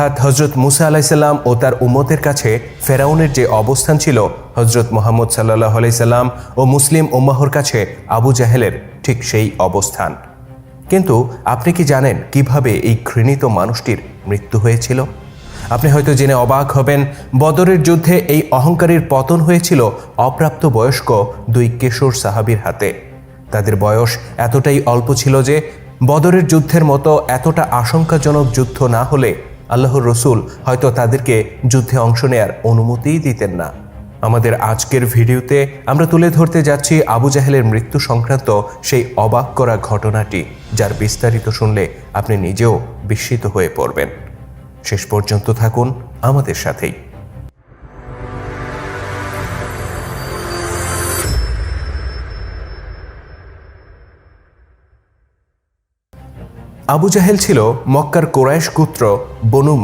হজরত মুসা আলাইসাল্লাম ও তার উম্মতের কাছে ফেরাউনের যে অবস্থান ছিল, হজরত মুহাম্মদ সাল্লাল্লাহু আলাইহি সাল্লাম ও মুসলিম উম্মাহর কাছে আবু জাহেলের ঠিক সেই অবস্থান। কিন্তু আপনি কি জানেন কিভাবে এই ঘৃণিত মানুষটির মৃত্যু হয়েছিল? আপনি হয়তো জেনে অবাক হবেন, বদরের যুদ্ধে এই অহংকারীর পতন হয়েছিল অপ্রাপ্ত বয়স্ক দুই কিশোর সাহাবীর হাতে। তাদের বয়স এতটাই অল্প ছিল যে বদরের যুদ্ধের মতো এতটা আশঙ্কাজনক যুদ্ধ না হলে আল্লাহর রসুল হয়তো তাদেরকে যুদ্ধে অংশ নেয়ার অনুমতিই দিতেন না। আমাদের আজকের ভিডিওতে আমরা তুলে ধরতে যাচ্ছি আবু জাহেলের মৃত্যু সংক্রান্ত সেই অবাক করা ঘটনাটি, যার বিস্তারিত শুনলে আপনি নিজেও বিস্মিত হয়ে পড়বেন। শেষ পর্যন্ত থাকুন আমাদের সাথেই। আবু জাহেল ছিল মক্কার কুরাইশ গোত্র বনু